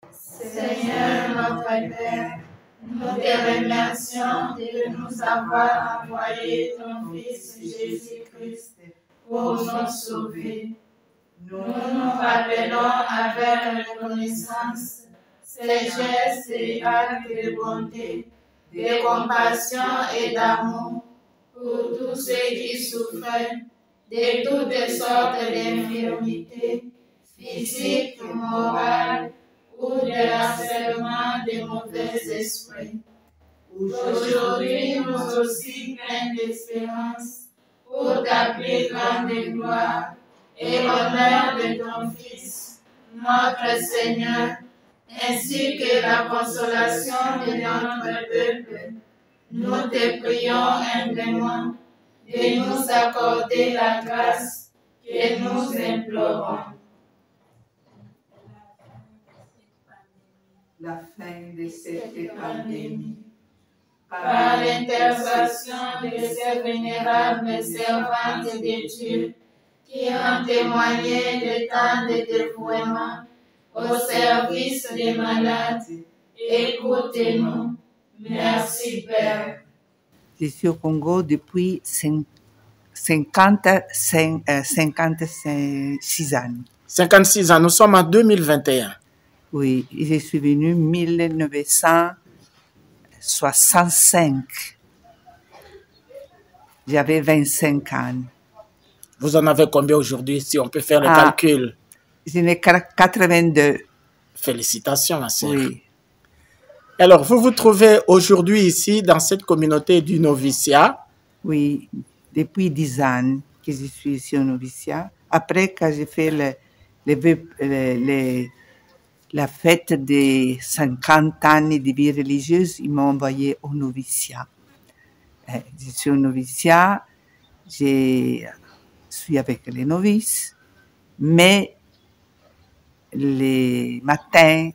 Seigneur notre Père, nous te remercions de nous avoir envoyé ton Fils Jésus-Christ pour nous sauver. Nous nous rappelons avec reconnaissance ces gestes et actes de bonté, de compassion et d'amour pour tous ceux qui souffrent de toutes sortes d'infirmités, physiques, morales, ou de l'harcèlement des mauvais esprits. Aujourd'hui, nous aussi pleins d'espérance pour ta plus grande gloire et l'honneur de ton Fils, notre Seigneur, ainsi que la consolation de notre peuple. Nous te prions humblement de nous accorder la grâce que nous implorons. La fin de cette pandémie. Par l'intercession de ces vénérables servantes de Dieu qui ont témoigné de tant de dévouement au service des malades, écoutez-nous. Merci, Père. Je suis au Congo depuis 56 ans. 56 ans, nous sommes en 2021. Oui, je suis venue en 1965. J'avais 25 ans. Vous en avez combien aujourd'hui, si on peut faire le calcul? J'en ai 82. Félicitations, ma sœur. Oui. Alors, vous vous trouvez aujourd'hui ici, dans cette communauté du noviciat? Oui, depuis 10 ans que je suis ici au noviciat. Après, quand j'ai fait la fête des 50 ans de vie religieuse, ils m'ont envoyé au noviciat. Je suis au noviciat, je suis avec les novices, mais les matins,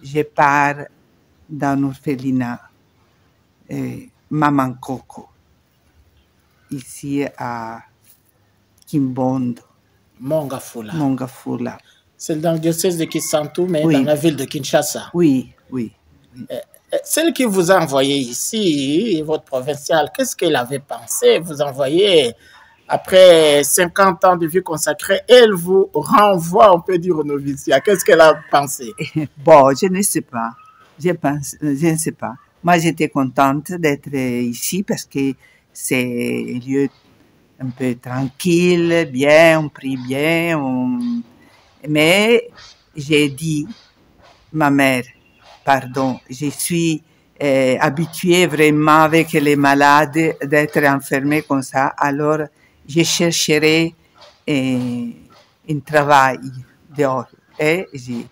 je pars dans l'orphelinat Maman Coco, ici à Kimbondo. Mongafula. C'est dans le diocèse de Kisantu, mais oui. Dans la ville de Kinshasa. Oui, oui. Celle qui vous a envoyé ici, votre provinciale, qu'est-ce qu'elle avait pensé? Vous envoyez après 50 ans de vie consacrée, elle vous renvoie, on peut dire, au noviciat. Qu'est-ce qu'elle a pensé? Bon, je ne sais pas. Je ne sais pas. Moi, j'étais contente d'être ici parce que c'est un lieu un peu tranquille, bien, on prie bien. Mais j'ai dit, ma mère, pardon, je suis habituée vraiment avec les malades d'être enfermée comme ça. Alors, je chercherai un travail dehors. Et j'ai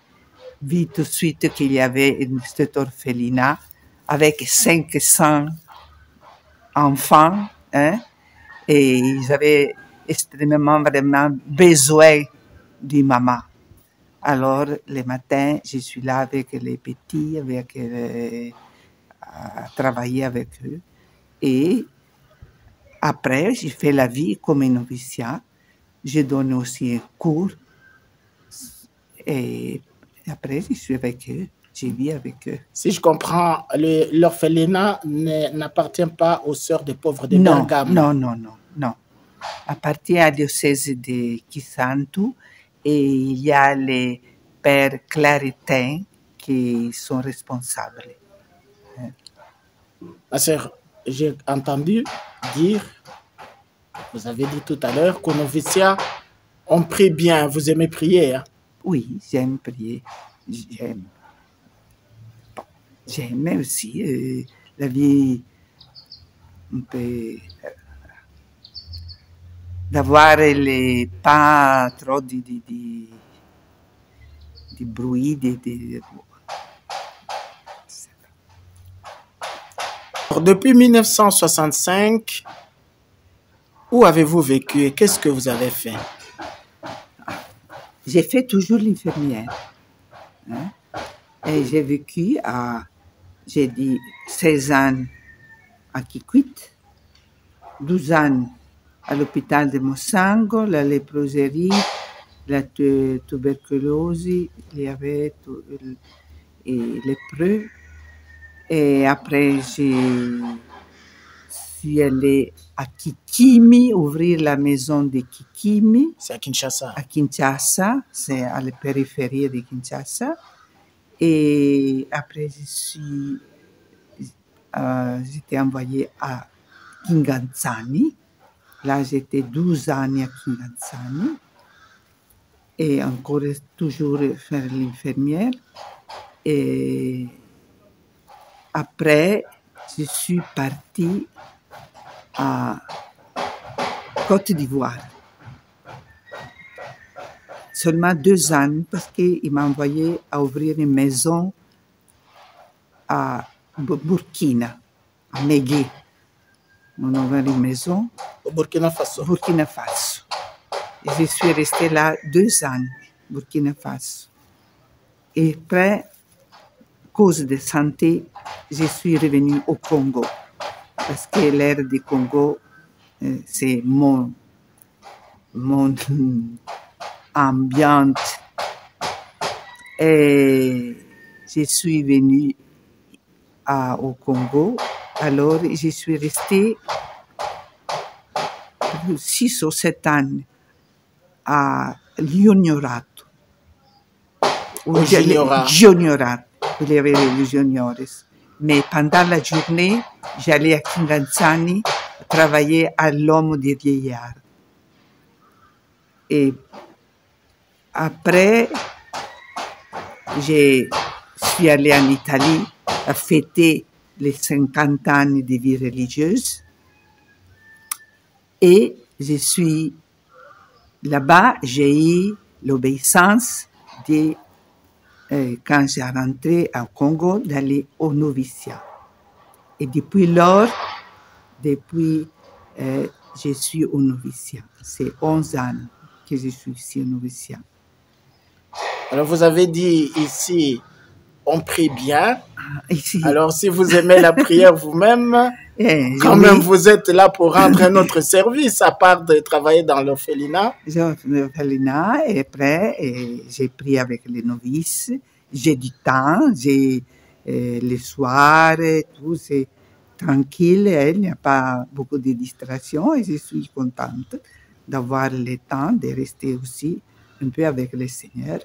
vu tout de suite qu'il y avait cet orphelinat avec 500 enfants, hein, et ils avaient extrêmement, vraiment besoin de maman. Alors, le matin, je suis là avec les petits, à travailler avec eux. Et après, j'ai fait la vie comme un noviciat. Je donne aussi un cours. Et après, je suis avec eux. Je vis avec eux. Si je comprends, l'orphelinat n'appartient pas aux sœurs des pauvres de Bergame. Non. Appartient à diocèse de Kisantu et il y a les pères claritains qui sont responsables. Ma sœur, j'ai entendu dire, vous avez dit tout à l'heure, qu'au noviciat, on prie bien. Vous aimez prier, hein? Oui, j'aime prier. J'aime aussi la vie un peu d'avoir pas trop de bruit. Depuis 1965, où avez-vous vécu et qu'est-ce que vous avez fait? J'ai fait toujours l'infirmière. Hein? Et j'ai vécu j'ai dit 16 ans à Kikwit, 12 ans à l'hôpital de Mossango, la léproserie, la tuberculose, il y avait et lépreux. Et après, je suis allée à Kikimi, ouvrir la maison de Kikimi. C'est à Kinshasa. À Kinshasa, c'est à la périphérie de Kinshasa. Et après, j'étais envoyée à Kingansani. Là, j'étais 12 ans à Kingansani. Et encore toujours faire l'infirmière. Et après, je suis partie à Côte d'Ivoire. Seulement 2 ans, parce qu'il m'a envoyé à ouvrir une maison à Burkina, à Mégué. On a ouvert une maison. Au Burkina Faso. Burkina Faso. Et je suis restée là 2 ans, Burkina Faso. Et après, cause de santé, je suis revenue au Congo. Parce que l'air du Congo, c'est mon ambiance. Et je suis venue au Congo. Alors, je suis restée 6 ou 7 ans à Juniораto. Juniораto, il y avait les juniors. Mais pendant la journée, j'allais à Kingansani travailler à l'homme des vieillards. Et après, je suis allée en Italie à fêter les 50 ans de vie religieuse. Et je suis là-bas, j'ai eu l'obéissance de, quand j'ai rentré au Congo, d'aller au noviciat. Et depuis lors, je suis au noviciat. C'est 11 ans que je suis ici au noviciat. Alors, vous avez dit ici, on prie bien. Ici. Alors, si vous aimez la prière vous-même, quand même, vous êtes là pour rendre un autre service, à part de travailler dans l'orphelinat. L'orphelinat, et après, j'ai prié avec les novices. J'ai du temps, j'ai les soirs, tout, c'est tranquille. Il n'y a pas beaucoup de distractions et je suis contente d'avoir le temps de rester aussi un peu avec le Seigneur.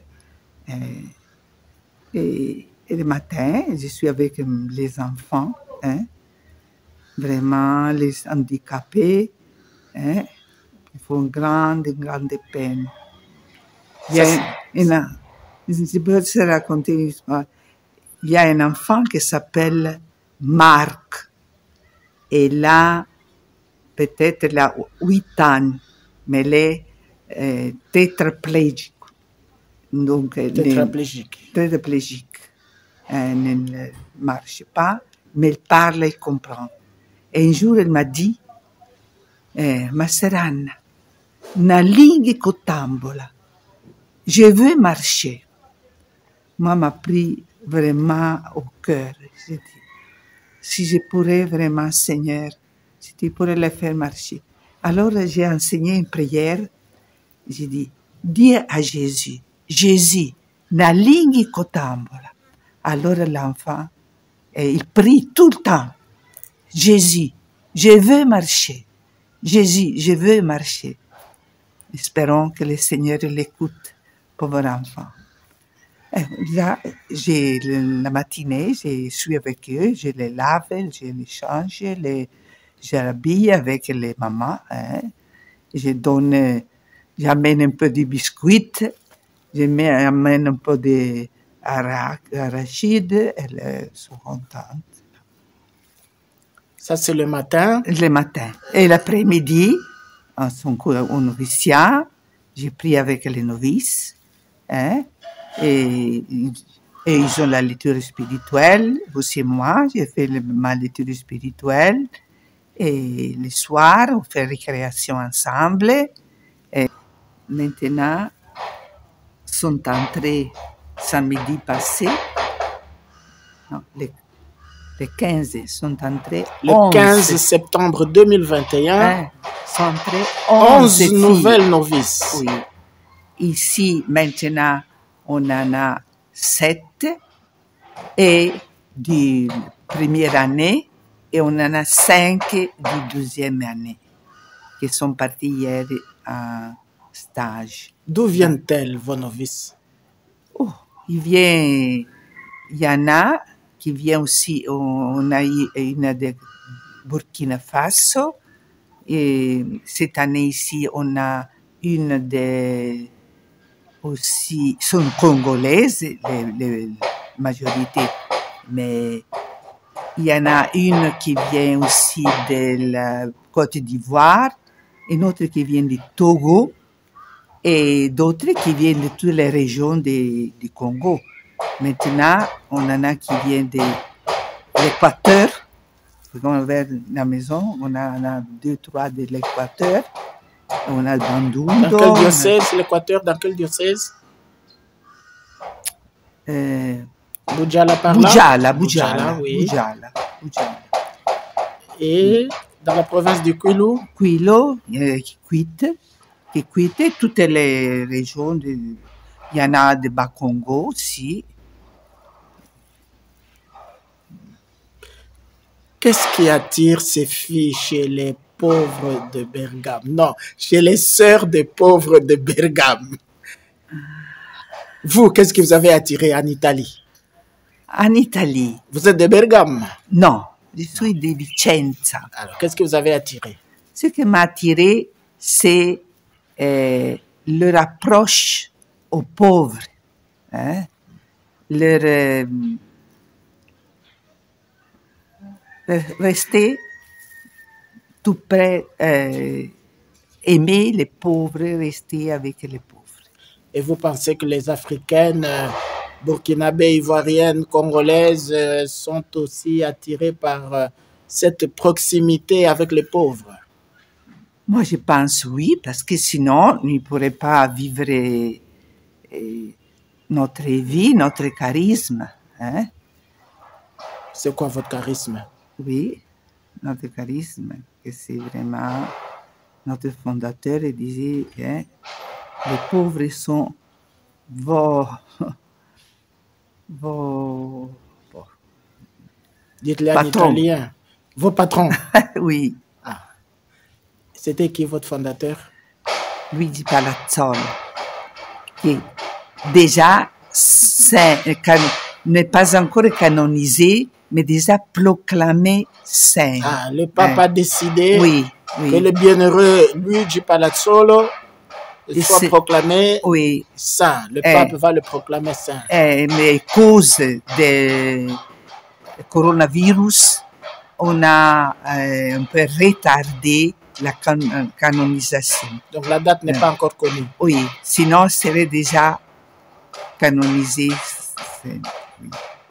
Et le matin, je suis avec les enfants, vraiment les handicapés, ils font une grande peine. Je peux te raconter une histoire. Il y a un enfant qui s'appelle Marc. Et là, peut-être il a 8 ans, mais il est tétraplégique. Donc, tétraplégique. Il ne marche pas, mais il parle et comprend. Et un jour, il m'a dit, ma Serana, na lingua cotambola, je veux marcher. Moi, m'a pris vraiment au cœur. J'ai dit, si je pourrais vraiment, Seigneur, si tu pourrais le faire marcher. Alors, j'ai enseigné une prière. J'ai dit, dis à Jésus, Jésus, na lingua cotambola. Alors l'enfant, il prie tout le temps. Jésus, je veux marcher. Jésus, je veux marcher. Espérons que le Seigneur l'écoute, pauvre enfant. Là, la matinée, je suis avec eux, je les lave, je les change, je l'habille avec les mamans. J'amène un peu de biscuits, j'amène un peu d'arachide, elles sont contentes. Ça, c'est le matin? Le matin. Et l'après-midi, au noviciat, j'ai prié avec les novices. Et ils ont la lecture spirituelle. Aussi moi, j'ai fait ma lecture spirituelle. Et le soir, on fait récréation ensemble. Et maintenant, sont entrés samedi passé. Non, les 15 sont entrés. Le 15 septembre 2021, sont entrés 11 nouvelles novices. Oui. Ici, maintenant, on en a 7. et du première année, et on en a 5 du deuxième année qui sont partis hier en stage. D'où viennent-elles, vos novices? Oh, il y en a qui vient aussi, on a eu une de Burkina Faso, et cette année ici, on a une de aussi, sont congolaises, la majorité, mais il y en a une qui vient aussi de la Côte d'Ivoire, une autre qui vient du Togo, et d'autres qui viennent de toutes les régions du Congo. Maintenant, on en a qui viennent de l'Équateur. Vers la maison, on a 2, 3 de l'Équateur. On a le Bandundu. Dans quel diocèse, l'Équateur, dans quel diocèse? Boudjala par là? Boudjala, oui. Boudjala. Et dans la province du Kwilu? Kwilu, Kikwit, toutes les régions. Il y en a de Bas-Congo aussi. Qu'est-ce qui attire ces filles chez les pauvres de Bergame? Non, chez les sœurs des pauvres de Bergame. Vous, qu'est-ce qui vous avez attiré en Italie? En Italie? Vous êtes de Bergame? Non, je suis de Vicenza. Alors, qu'est-ce qui vous avait attiré? Ce qui m'a attiré, c'est leur approche aux pauvres. Hein? Leur rester tout près, aimer les pauvres, rester avec les pauvres. Et vous pensez que les Africaines, burkinabées, ivoiriennes, congolaises sont aussi attirées par cette proximité avec les pauvres? Moi, je pense oui, parce que sinon, on ne pourrait pas vivre notre vie, notre charisme. Hein? C'est quoi votre charisme? Oui, notre charisme, que c'est vraiment notre fondateur il disait, hein, les pauvres sont vos Dites-le en patrons. italien. Vos patrons. Oui. Ah. C'était qui votre fondateur? Luigi Palazzolo, qui déjà n'est pas encore canonisé, mais déjà proclamé saint. Ah, le pape a décidé oui. que le bienheureux Luigi Palazzolo soit proclamé saint. Le pape va le proclamer saint. Mais à cause du coronavirus, on a un peu retardé la canonisation. Donc la date n'est pas encore connue. Oui, sinon, serait déjà canonisé.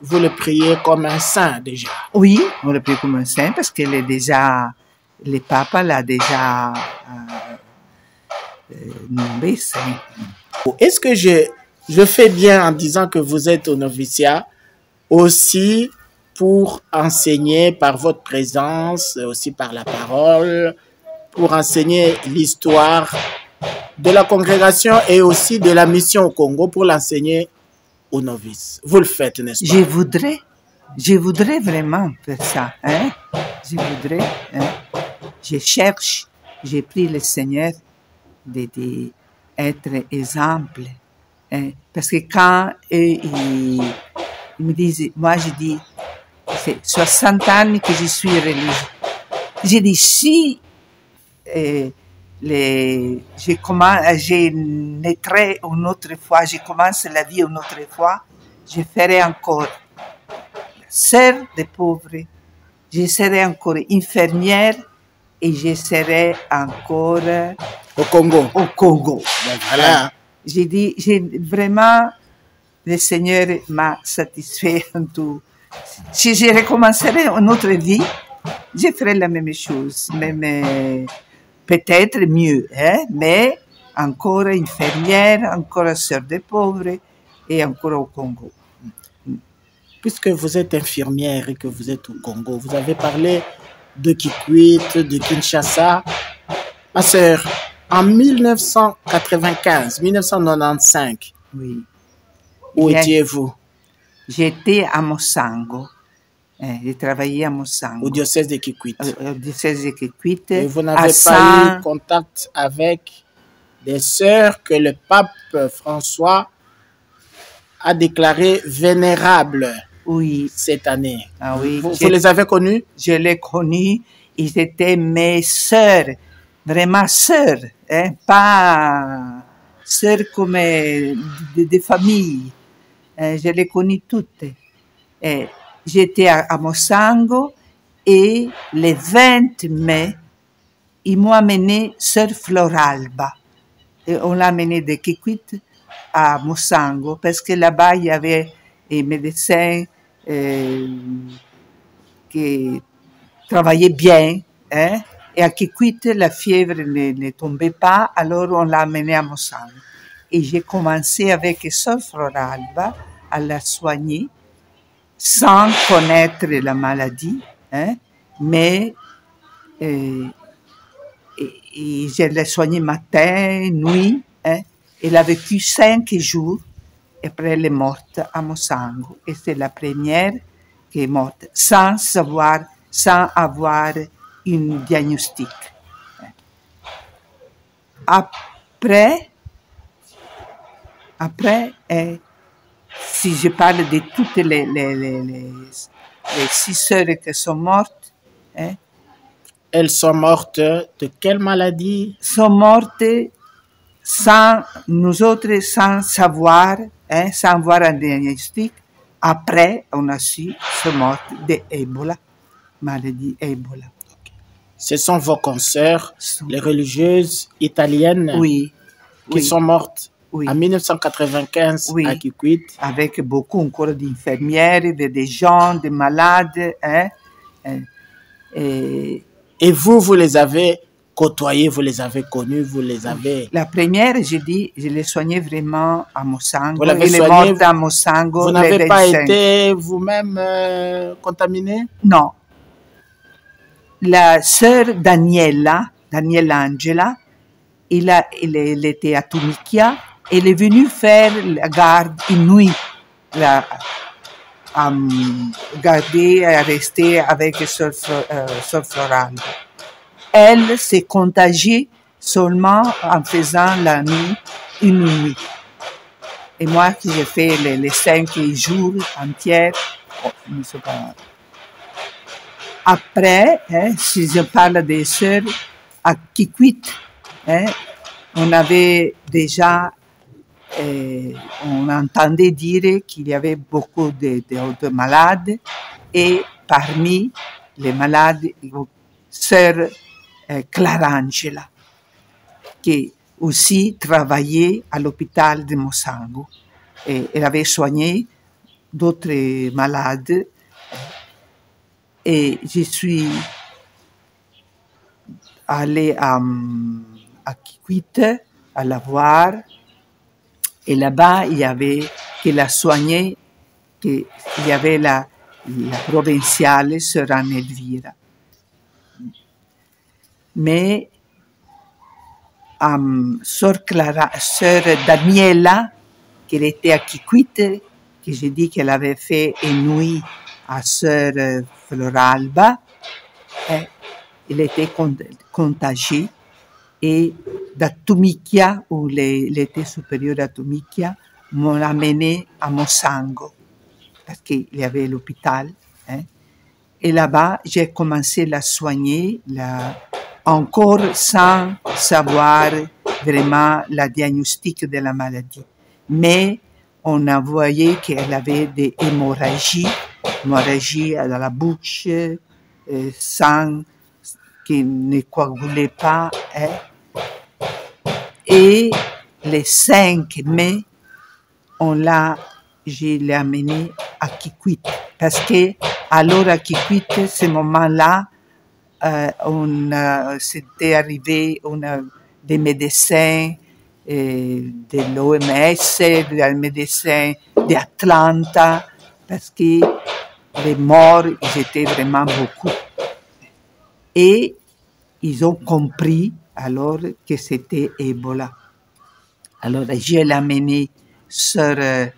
Vous le priez comme un saint déjà? Oui, on le prie comme un saint parce que le pape l'a déjà nommé saint. Est-ce que je fais bien en disant que vous êtes au noviciat aussi pour enseigner par votre présence, aussi par la parole, pour enseigner l'histoire de la congrégation et aussi de la mission au Congo, pour l'enseigner aux novices? Vous le faites, n'est-ce pas? Je voudrais vraiment faire ça. Hein? Je voudrais. Hein? Je cherche, j'ai pris le Seigneur d'être exemple. Hein? Parce que quand ils me disent, moi je dis, c'est 60 ans que je suis religieux. J'ai dit, si je naîtrai une autre fois, je commence la vie une autre fois, je ferai encore sœur des pauvres, je serai encore infirmière et je serai encore au Congo. Ben voilà. J'ai dit, vraiment, le Seigneur m'a satisfait en tout. Si je recommencerai une autre vie, je ferai la même chose, mais peut-être mieux, hein? Mais encore infirmière, encore sœur des pauvres et encore au Congo. Puisque vous êtes infirmière et que vous êtes au Congo, vous avez parlé de Kikwit, de Kinshasa. Ma sœur, en 1995, 1995, oui. Où étiez-vous? j'étais à Mossango. J'ai travaillé à Mossango. Au diocèse de Kikwit. Au diocèse de Kikwit. Et vous n'avez pas eu contact avec des sœurs que le pape François a déclarées vénérables cette année. Ah oui. Vous les avez connues? Je les connues. Ils étaient mes sœurs, vraiment sœurs, pas sœurs comme de famille. Je les connais toutes. J'étais à Mossango et le 20 mai, ils m'ont amené sœur Floralba. Et on l'a amené de Kikwit à Mossango parce que là-bas, il y avait des médecins qui travaillaient bien. Et à Kikwit, la fièvre ne tombait pas, alors on l'a amené à Mossango. Et j'ai commencé avec sœur Floralba à la soigner sans connaître la maladie, mais et je l'ai soignée matin, nuit. Elle a vécu 5 jours et après elle est morte à Mossango. Et c'est la première qui est morte sans avoir un diagnostic. Après, si je parle de toutes les 6 sœurs qui sont mortes, elles sont mortes de quelle maladie? Sont mortes nous autres, sans savoir, sans avoir un diagnostic. Après, on a su, sont mortes d'Ebola, maladie Ebola. Ce sont vos consoeurs, les religieuses italiennes, qui sont mortes en 1995 à Kikwit. Avec beaucoup encore d'infirmières, des gens, des malades. Et vous les avez côtoyés, vous les avez connus, vous les avez... La première, je l'ai soignée vraiment à Mossango. Vous l'avez soignée, elle est morte à Mossango. Vous n'avez pas été vous-même contaminé? Non. La sœur Daniela Angela, elle était à Tumikia. Elle est venue faire la garde une nuit, à garder, à rester avec sœur Floralba. Elle s'est contagiée seulement en faisant la nuit, une nuit. Et moi, qui j'ai fait les 5 jours entiers, je ne sais pas. Après, si je parle des sœurs, à Kikwit, on avait déjà, on entendait dire qu'il y avait beaucoup de malades, et parmi les malades, sœur Clarangela, qui aussi travaillait à l'hôpital de Mossango. Et elle avait soigné d'autres malades. Et je suis allée à Kikwit à la voir. Et là-bas, il y avait, qu'elle a soigné, il y avait la provinciale, sœur Anne Elvira. Mais sœur Daniela, qui était à Kikwit, que j'ai dit qu'elle avait fait une nuit à sœur Floralba, elle était contagiée. Et de Tumikia, où elle était supérieure à Tumikia, m'ont amené à Mossango, parce qu'il y avait l'hôpital. Et là-bas, j'ai commencé à la soigner, encore sans savoir vraiment le diagnostic de la maladie. Mais on a voyé qu'elle avait des hémorragies dans la bouche, sang qui ne coagulait pas. Et le 5 mai, je l'ai amenée à Kikwit. Parce que, alors à Kikwit, ce moment-là, c'était arrivé, des médecins de l'OMS, des médecins d'Atlanta, parce que les morts, ils étaient vraiment beaucoup. Et ils ont compris alors que c'était Ebola. Alors, je l'ai amené sœur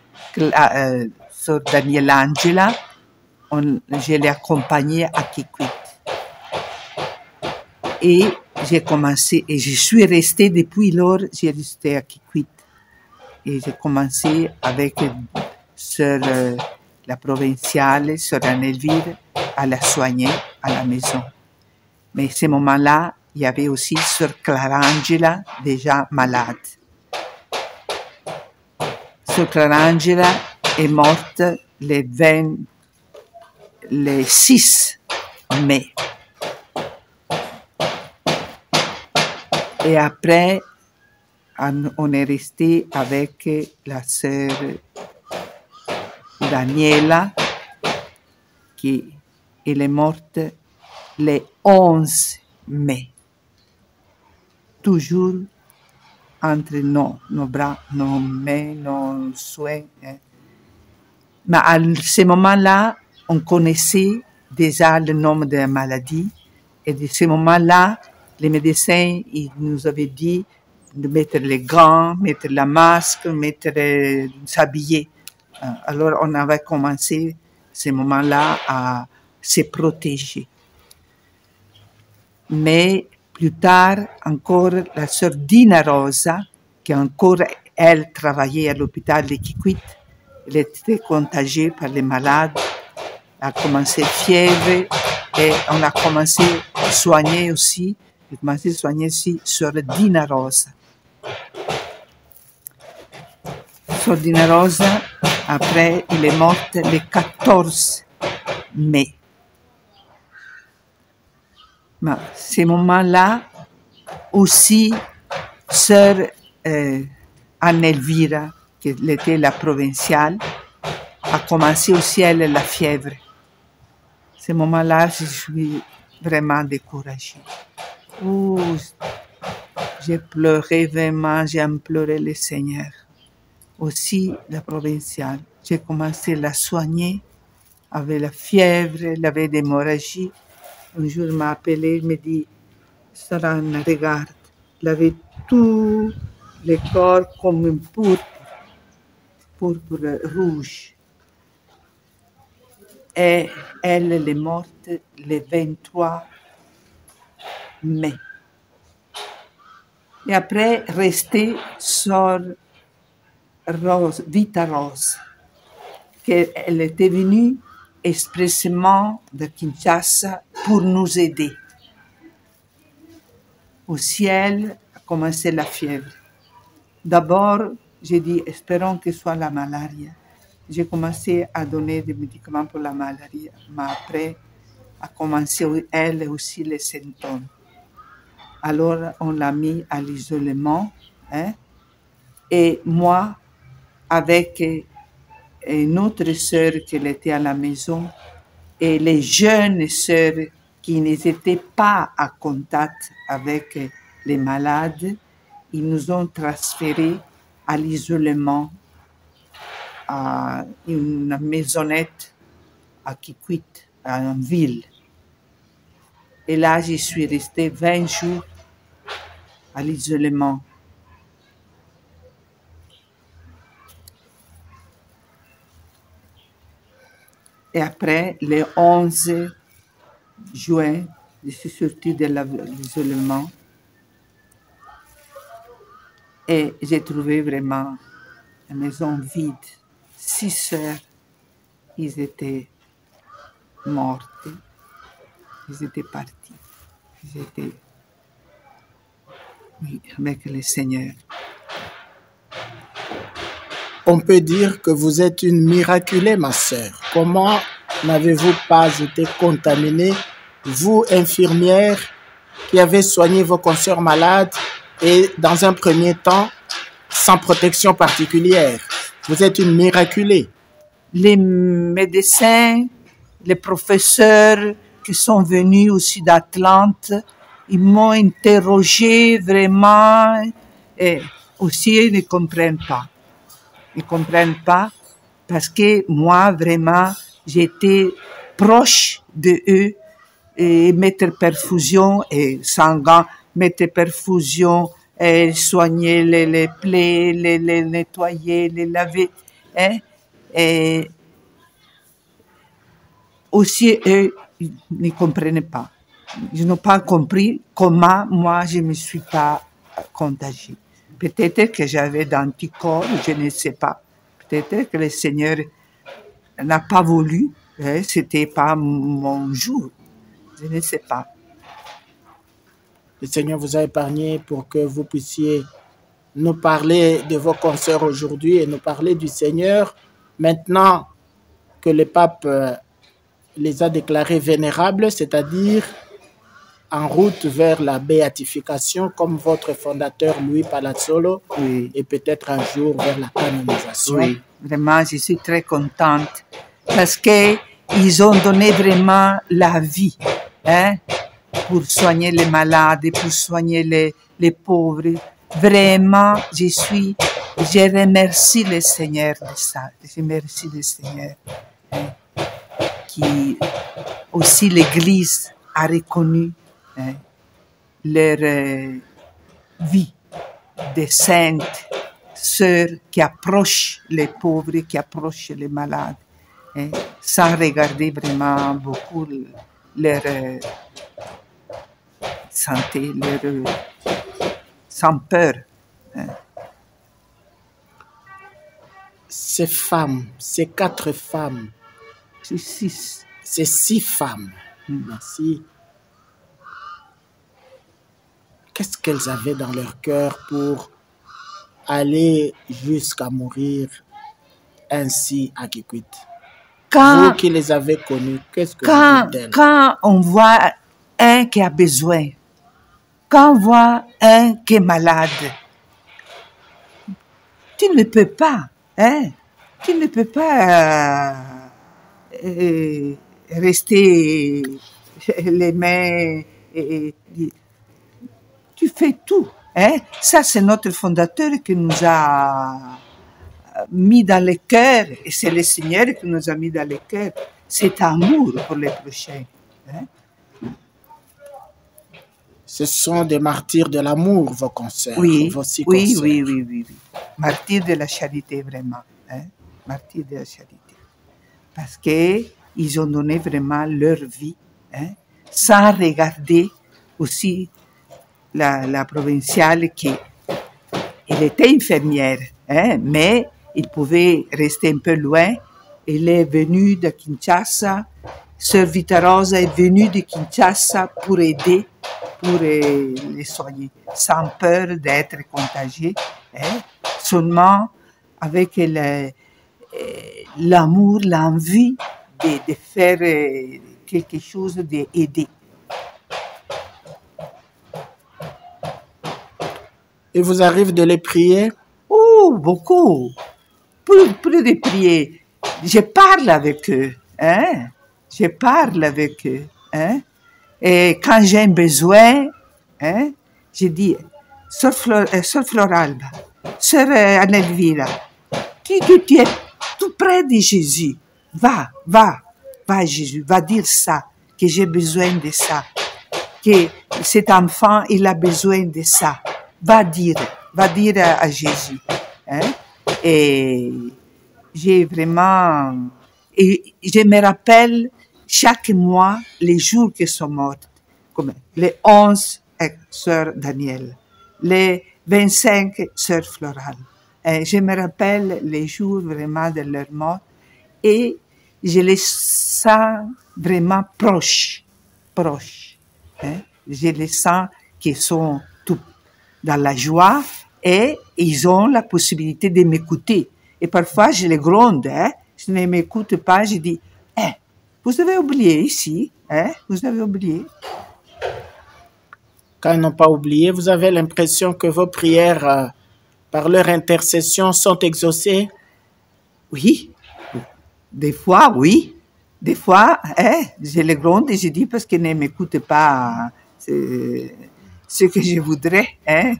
sœur Daniela Angela. Je l'ai accompagnée à Kikwit. Et j'ai commencé, et je suis restée depuis lors, j'ai resté à Kikwit. Et j'ai commencé avec sœur la provinciale, sœur Anne-Elvire, à la soigner à la maison. Mais à ce moment-là, il y avait aussi sœur Clara Angela, déjà malade. Sœur Clara Angela est morte le 6 mai. Et après, on est resté avec la sœur Daniela, qui elle est morte le 11 mai. Toujours entre nos bras, nos mains, nos souhaits. Mais à ce moment-là, on connaissait déjà le nom de la maladie. Et de ce moment-là, les médecins ils nous avaient dit de mettre les gants, mettre la masque, s'habiller. Alors, on avait commencé ce moment-là à se protéger. Mais plus tard, encore, la sœur Dina Rosa, qui encore, elle, travaillait à l'hôpital de Kikwit, elle était contagiée par les malades, a commencé fièvre et on a commencé à soigner aussi, sœur Dina Rosa. Sœur Dina Rosa, après, elle est morte le 14 mai. Mais à ce moment-là, aussi, sœur Anne-Elvira, qui était la provinciale, a commencé aussi, elle, la fièvre. À ce moment-là, je suis vraiment découragée. Oh, j'ai pleuré vraiment, j'ai imploré le Seigneur. Aussi, la provinciale, j'ai commencé à la soigner avec la fièvre, elle avait des hémorragies. Un jour, il m'a appelé, il me dit, Saran, regarde, il avait tout le corps comme un pourpre rouge. Et elle est morte le 23 mai. Et après, restait sœur Rose, Vita Rose, qu'elle était venue expressément de Kinshasa pour nous aider. Au ciel a commencé la fièvre. D'abord, j'ai dit, espérons que ce soit la malaria. J'ai commencé à donner des médicaments pour la malaria, mais après, a commencé elle aussi les symptômes. Alors, on l'a mis à l'isolement, et moi, avec une autre sœur qui était à la maison, et les jeunes sœurs qui n'étaient pas en contact avec les malades, ils nous ont transférés à l'isolement, à une maisonnette à Kikwit, à une ville. Et là, j'y suis restée 20 jours à l'isolement. Et après, le 11 juin, je suis sortie de l'isolement et j'ai trouvé vraiment la maison vide. 6 sœurs, ils étaient mortes, ils étaient partis, ils étaient avec le Seigneur. On peut dire que vous êtes une miraculée, ma sœur. Comment n'avez-vous pas été contaminée, vous, infirmière, qui avez soigné vos consoeurs malades et, dans un premier temps, sans protection particulière? Vous êtes une miraculée. Les médecins, les professeurs qui sont venus aussi d'Atlante, ils m'ont interrogé vraiment et aussi ils ne comprennent pas. Ils ne comprennent pas parce que moi, vraiment, j'étais proche de eux et mettre perfusion et sanguin, mettre perfusion et soigner les plaies, les nettoyer, les laver. Et aussi, eux, ils ne comprenaient pas. Ils n'ont pas compris comment moi, je ne me suis pas contagiée. Peut-être que j'avais d'anticorps, je ne sais pas. Peut-être que le Seigneur n'a pas voulu, hein, c'était pas mon jour. Je ne sais pas. Le Seigneur vous a épargné pour que vous puissiez nous parler de vos consoeurs aujourd'hui et nous parler du Seigneur. Maintenant que le pape les a déclarés vénérables, c'est-à-dire en route vers la béatification, comme votre fondateur Louis Palazzolo, Oui. et peut-être un jour vers la canonisation. Oui, vraiment, je suis très contente parce qu'ils ont donné vraiment la vie, hein, pour soigner les malades, pour soigner les pauvres. Vraiment, je remercie le Seigneur de ça. Je remercie le Seigneur, hein, qui aussi l'Église a reconnu, hein, leur vie de saintes sœurs qui approchent les pauvres, qui approchent les malades, hein, sans regarder vraiment beaucoup leur santé, sans peur. Hein. Ces femmes, ces 4 femmes, C'est 6. ces 6 femmes, merci. Qu'est-ce qu'elles avaient dans leur cœur pour aller jusqu'à mourir ainsi à Kikwit? Vous qui les avez connues, qu'est-ce que vous dites d'elles? Quand on voit un qui a besoin, quand on voit un qui est malade, tu ne peux pas, hein? Tu ne peux pas rester les mains tu fais tout, hein? Ça, c'est notre fondateur qui nous a mis dans le cœur, et c'est le Seigneur qui nous a mis dans le cœur cet amour pour les prochains. Hein? Ce sont des martyrs de l'amour, vos consoeurs, Oui, vos 6 oui, consoeurs. oui. Martyrs de la charité, vraiment. Hein? Martyrs de la charité. Parce qu'ils ont donné vraiment leur vie, hein? Sans regarder aussi la provinciale elle était infirmière, hein? Mais il pouvait rester un peu loin. Elle est venue de Kinshasa. Sœur Vitarosa est venue de Kinshasa pour aider, pour les soigner, sans peur d'être contagiée, hein? Seulement avec l'amour, l'envie de faire quelque chose, d'aider. Il vous arrive de les prier? Oh, beaucoup. Plus de prier. Je parle avec eux. Hein? Je parle avec eux. Hein? Et quand j'ai un besoin, hein, je dis, Sœur Floralba, Sœur Anelvira, tu es tout près de Jésus. Va, Jésus, va dire ça, que j'ai besoin de ça, que cet enfant, il a besoin de ça. Va dire à Jésus. Hein? Et j'ai vraiment... Et je me rappelle chaque mois les jours qui sont morts. Comme les 11 sœurs Daniel, les 25 sœurs Floral. Et je me rappelle les jours vraiment de leur mort et je les sens vraiment proches. Hein? Je les sens qu'ils sont tout dans la joie et ils ont la possibilité de m'écouter. Et parfois, je les gronde. Hein? Je ne m'écoute pas, je dis, vous avez oublié ici, hein? Vous avez oublié. Quand ils n'ont pas oublié, vous avez l'impression que vos prières, par leur intercession, sont exaucées? Oui. Des fois, oui. Des fois, je les gronde et je dis parce qu'ils ne m'écoutent pas ce que je voudrais. Hein?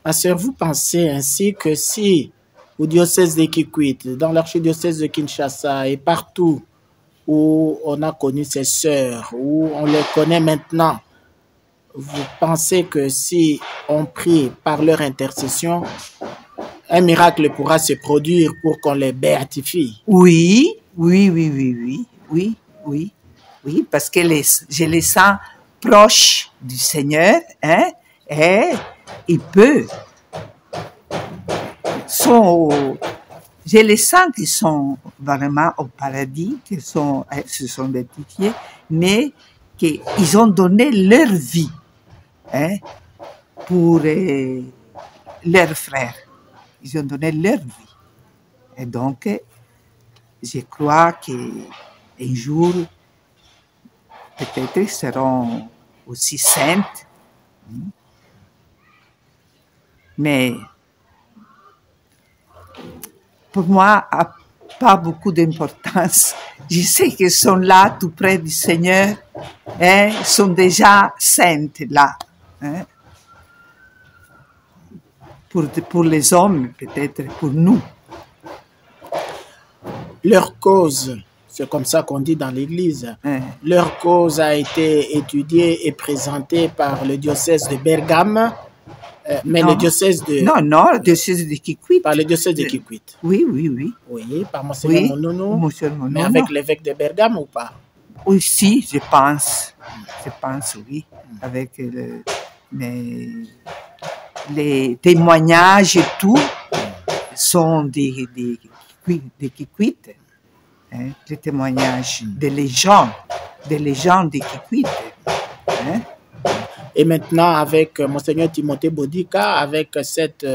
Ma sœur, vous pensez ainsi que si au diocèse de Kikwit, dans l'archidiocèse de Kinshasa et partout où on a connu ces sœurs, où on les connaît maintenant, vous pensez que si on prie par leur intercession, un miracle pourra se produire pour qu'on les béatifie? Oui, Oui, parce que je les sens proches du Seigneur, hein, et ils peuvent, je les sens qu'ils sont vraiment au paradis, qu'ils se sont béatifiés, mais qu'ils ont donné leur vie, hein, pour leurs frères. Ils ont donné leur vie. Et donc, je crois qu'un jour, peut-être, ils seront aussi saintes. Mais pour moi, n'a pas beaucoup d'importance. Je sais qu'ils sont là, tout près du Seigneur, et sont déjà saintes là. Hein? Pour les hommes, peut-être pour nous. Leur cause, c'est comme ça qu'on dit dans l'Église, leur cause a été étudiée et présentée par le diocèse de Bergame, mais le diocèse de... Non, le diocèse de Kikwit. Par le diocèse de Kikwit. Oui. Oui, par Monseigneur Monono. Mais avec l'évêque de Bergame ou pas? Oui, si, je pense, oui, avec les témoignages et tout sont des Kikwit, hein, les témoignages des gens de Kikwit. Hein. Et maintenant, avec Monseigneur Timothée Bodica, avec cette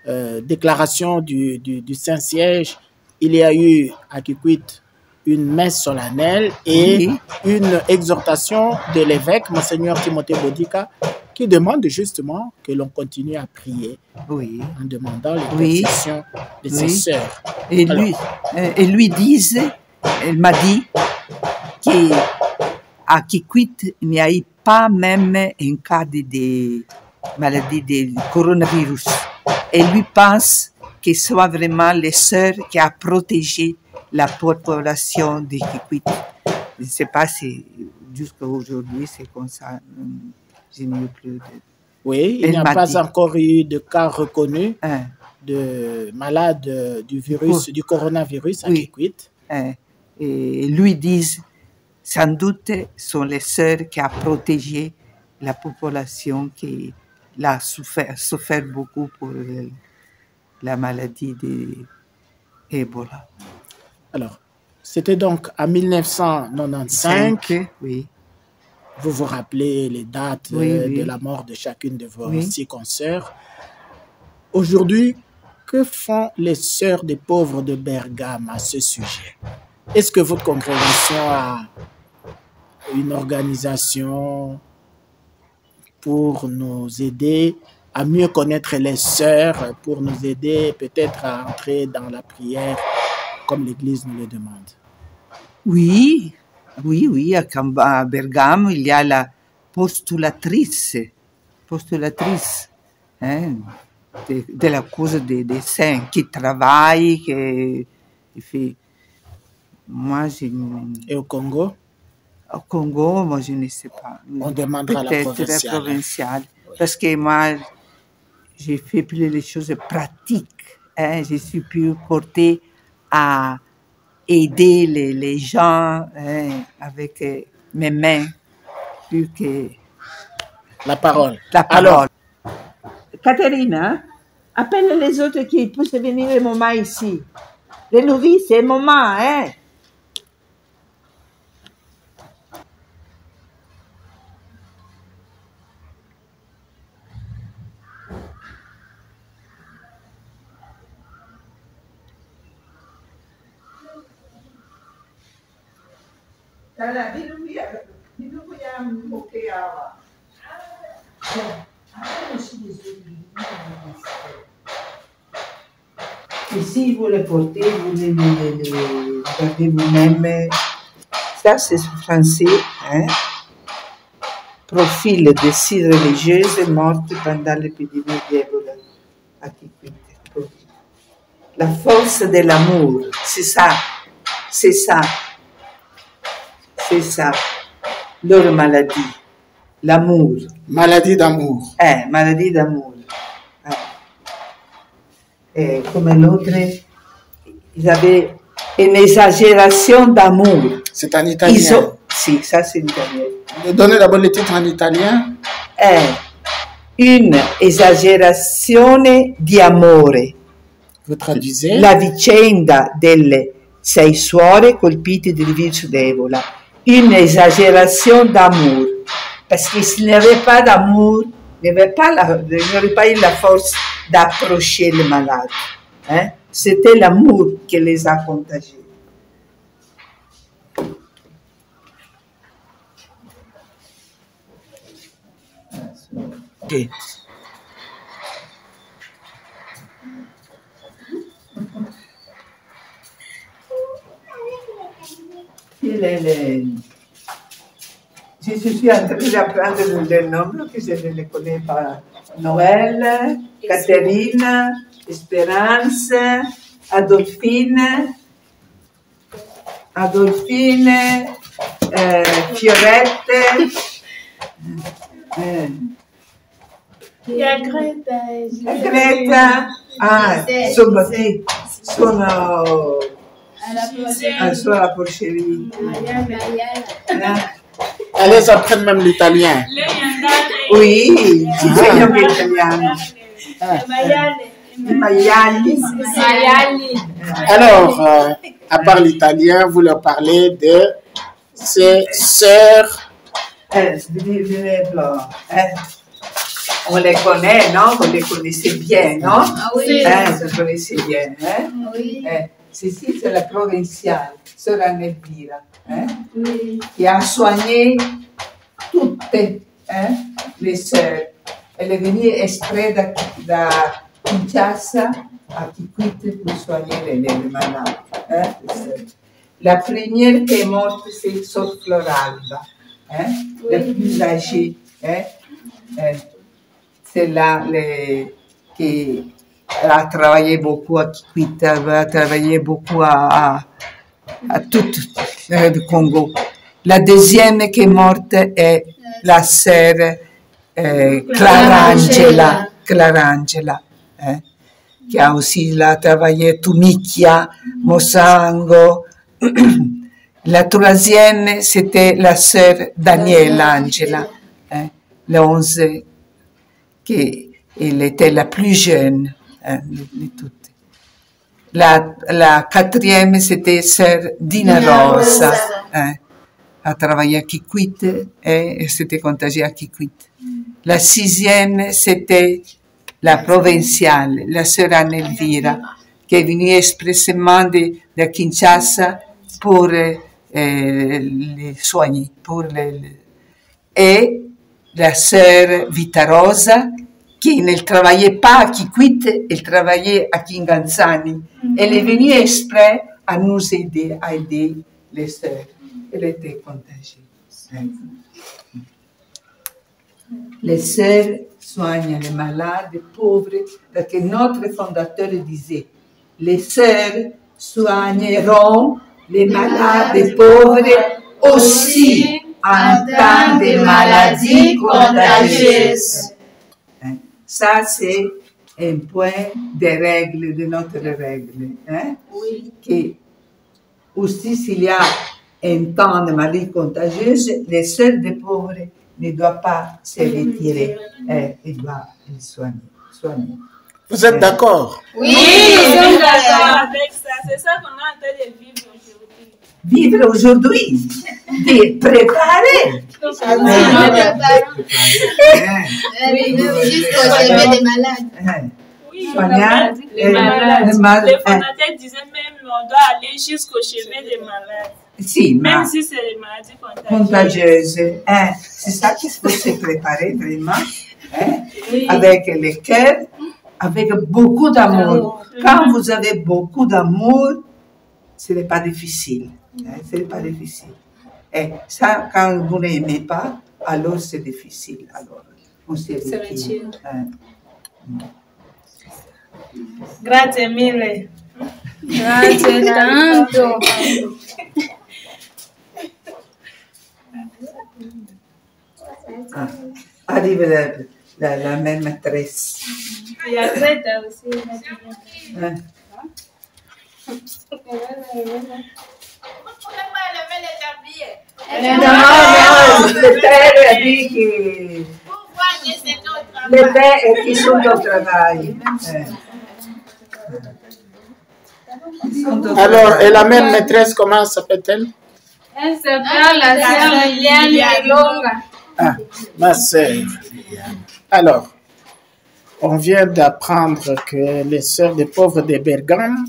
déclaration du Saint-Siège, il y a eu à Kikwit une messe solennelle et une exhortation de l'évêque, Monseigneur Timothée Bodica, qui demande justement que l'on continue à prier en demandant l'intercession de ses sœurs. Et elle m'a dit qu'à Kikwit, il n'y a eu pas même un cas de maladie de coronavirus. Et lui pense que ce soit vraiment les sœurs qui a protégé la population de Kikwit. Je ne sais pas si jusqu'à aujourd'hui c'est comme ça. Je n'ai plus de... Oui, il n'y a pas encore eu de cas reconnus de malades du virus, du coronavirus à Kikwit. Et lui disent, sans doute, sont les sœurs qui ont protégé la population qui a souffert beaucoup pour la maladie d'Ebola. Alors, c'était donc en 1995. Oui. Vous vous rappelez les dates de la mort de chacune de vos 6 consoeurs. Aujourd'hui, que font les sœurs des pauvres de Bergame à ce sujet? Est-ce que votre congrégation a une organisation pour nous aider à mieux connaître les sœurs, pour nous aider peut-être à entrer dans la prière comme l'Église nous le demande? Oui, à Bergame, il y a la postulatrice, hein, de la cause des saints, qui travaille, qui fait... Moi, Et au Congo? Au Congo, moi, je ne sais pas. On demandera la provinciale. Parce que moi, j'ai fait plus les choses pratiques. Hein, je suis plus portée à aider les gens avec mes mains, plus que... La parole. Alors, Catherine, hein, appelle les autres qui puissent venir le moment ici. Les novices, c'est le moment, hein. Et si vous les portez, vous les regardez vous-même. Ça, c'est français. Hein? Profil de 6 religieuses mortes pendant l'épidémie d'Ebola à Kikwit. La force de l'amour, c'est ça. Leur maladie, l'amour. Maladie d'amour. Maladie d'amour. Et comme l'autre, ils avaient une exagération d'amour. C'est en italien. Si, ça c'est italien. Donnez d'abord le titre en italien. È une esagerazione di amore. Vous traduisez. La vicenda delle 6 suore colpite di virus d'Ebola. Une exagération d'amour. Parce que s'il n'y avait pas d'amour, il n'y aurait pas eu la force d'approcher les malades. Hein? C'était l'amour qui les a contagiés. Okay. Je suis en train d'apprendre les noms que je ne les connais pas. Noël, Caterina, Espérance, Adolphine, Fiorette. La Greta. Greta. Sono alla porcherie. Elles apprennent même l'italien. Oui, ci insegno anche l'italiano. Maiali. Alors, à part l'italien, vous leur parlez de ces sœurs. On les connaît, non? Vous les connaissez bien, non? Ah oui. Vous connaissez bien, hein? Oui. Ceci, c'est la provinciale, sœur Elvira, oui. Qui a soigné toutes les sœurs. Elle est venue exprès de Kinshasa à Kikwit pour soigner les malades. La première qui est morte, c'est Sœur Floralba, oui. La plus âgée. C'est là qui a travaillé beaucoup à Kikwit, a travaillé beaucoup à tout le Congo. La deuxième qui est morte est la sœur Clarangela, qui a aussi travaillé Tumikia, Mosango. La troisième, c'était la sœur Daniela Angela, le 11, elle était la plus jeune de toutes. La quatrième, c'était sœur Dina Rosa, a travaillé à Kikwit et s'était contagiée à Kikwit. La sixième, c'était la provinciale, la sœur Anne Elvira, qui est venue expressément de Kinshasa pour les soigner. Et la sœur Vita Rosa, qui ne travaillait pas à Kikwit, elle travaillait à Kinganzani. Elle est venue exprès à nous aider, à aider les sœurs. Elle était contagiée. Les sœurs soignent les malades, les pauvres, parce que notre fondateur disait, les sœurs soigneront les malades et pauvres aussi en temps de maladies contagieuses. Ça, c'est un point des règles, de notre règle. Oui. Que aussi, s'il y a un temps de maladie contagieuse, les sœurs des pauvres ne doivent pas se retirer. Ils doivent les soigner. Vous êtes d'accord? Oui, nous sommes d'accord avec ça. C'est ça qu'on a en train de vivre aujourd'hui. Vivre aujourd'hui, de préparer. Jusqu'au chevet des malades. Oui, soigner les malades. les malades. Les fondateurs disaient même on doit aller jusqu'au chevet des malades. Si, même si c'est des maladies contagieuses. C'est ça qu'il faut se préparer vraiment. Oui. Avec le cœur, avec beaucoup d'amour. Quand vous avez beaucoup d'amour, ce n'est pas difficile. Ce n'est pas difficile. Et ça, quand vous n'aimez pas, alors c'est difficile. Alors, on se retire. Grazie mille. Grazie tanto. Arrive la même maîtresse. Il y a Greta aussi. Le père a dit que le père est qui sont au travail. Alors, et la même maîtresse, comment s'appelle-t-elle? Elle s'appelle la sœur Liliane Longa. Ah, ma sœur. Alors, on vient d'apprendre que les sœurs des pauvres de Bergame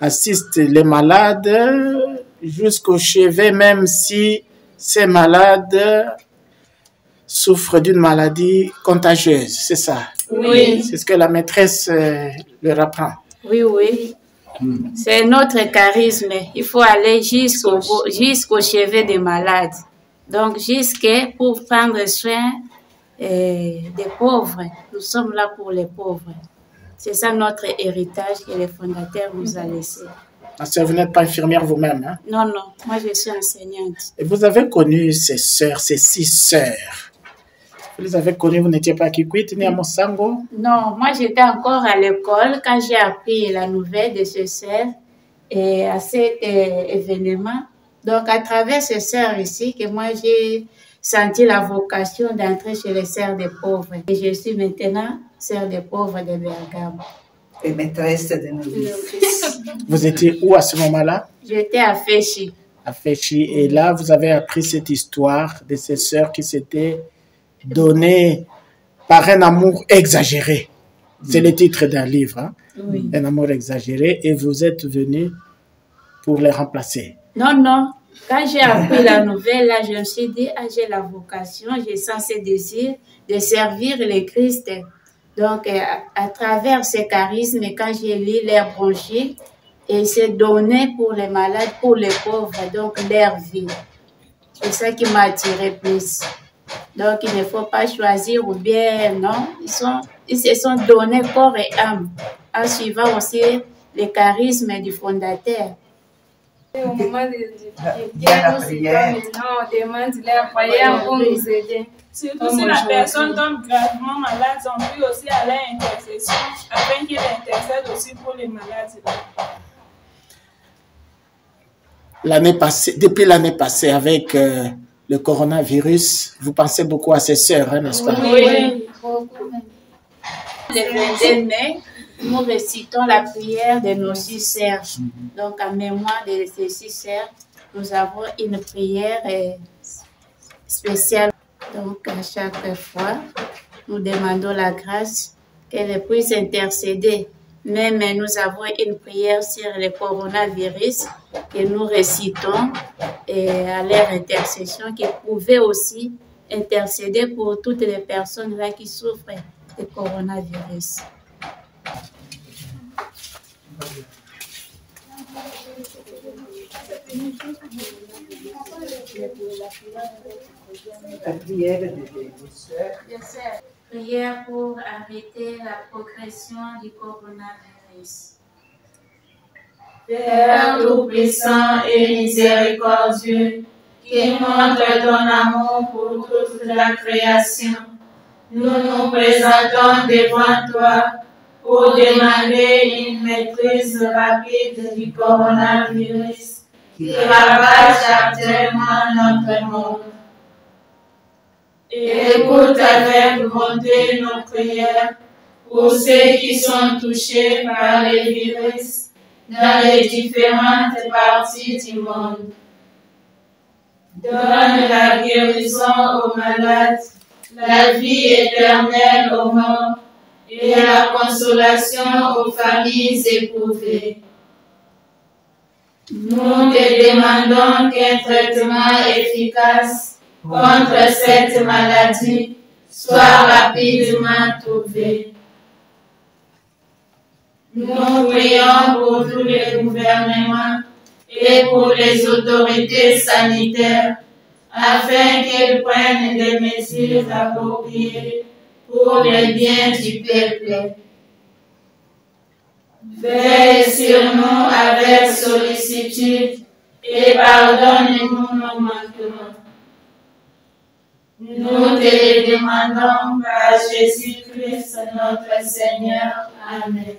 assistent les malades jusqu'au chevet, même si ces malades souffrent d'une maladie contagieuse, c'est ça? Oui. C'est ce que la maîtresse leur apprend. Oui, oui. C'est notre charisme. Il faut aller jusqu'au chevet des malades. Donc, pour prendre soin des pauvres. Nous sommes là pour les pauvres. C'est ça notre héritage que les fondateurs nous ont laissé. Ma sœur, vous n'êtes pas infirmière vous-même, hein? Non, non. Moi, je suis enseignante. Et vous avez connu ces sœurs, ces 6 sœurs. Vous les avez connues, vous n'étiez pas à Kikwit ni à Mosango? Non, moi, j'étais encore à l'école quand j'ai appris la nouvelle de ce sœur et à cet événement. Donc, à travers ces sœurs ici, que moi, j'ai senti la vocation d'entrer chez les sœurs des pauvres. Et je suis maintenant sœur des pauvres de Bergame. Et maîtresse de novices. Vous étiez où à ce moment-là? J'étais à Féchi. À Féchi. Et là, vous avez appris cette histoire de ces sœurs qui s'étaient données par un amour exagéré. C'est le titre d'un livre, hein? Oui. Un amour exagéré. Et vous êtes venu pour les remplacer. Non, non. Quand j'ai appris la nouvelle, là, je me suis dit, ah, j'ai la vocation, j'ai ce désir de servir le Christ. Donc, à travers ce charisme, quand j'ai lu les bronchés, et c'est donné pour les malades, pour les pauvres, donc leur vie. C'est ça qui m'a attiré plus. Donc, il ne faut pas choisir ou bien, non, ils se sont donnés corps et âme, en suivant aussi le charisme du fondateur. Au moment de la prière, on demande la prière pour nous aider. Surtout si la personne tombe gravement malade, on peut aussi aller à l'intercession afin qu'il intercède aussi pour les malades. Depuis l'année passée, avec le coronavirus, vous pensez beaucoup à ces sœurs, hein, n'est-ce pas? Oui. Le 22 mai, nous récitons la prière de nos 6 sœurs. Donc, en mémoire de ces 6 sœurs, nous avons une prière spéciale. Donc, à chaque fois, nous demandons la grâce qu'elle puisse intercéder. Même nous avons une prière sur le coronavirus que nous récitons et à leur intercession qui pouvait aussi intercéder pour toutes les personnes là qui souffrent du coronavirus. La prière des sœurs. Prière pour arrêter la progression du coronavirus. Père tout-puissant et miséricordieux, qui montre ton amour pour toute la création, nous nous présentons devant toi pour demander une maîtrise rapide du coronavirus qui ravage actuellement notre monde. Écoute avec bonté nos prières pour ceux qui sont touchés par les virus dans les différentes parties du monde. Donne la guérison aux malades, la vie éternelle aux morts et la consolation aux familles éprouvées. Nous te demandons qu'un traitement efficace contre cette maladie soit rapidement trouvé. Nous prions pour tous les gouvernements et pour les autorités sanitaires afin qu'elles prennent des mesures appropriées pour le bien du peuple. Veille sur nous avec sollicitude et pardonne-nous nos manquements. Nous te le demandons par Jésus-Christ notre Seigneur. Amen.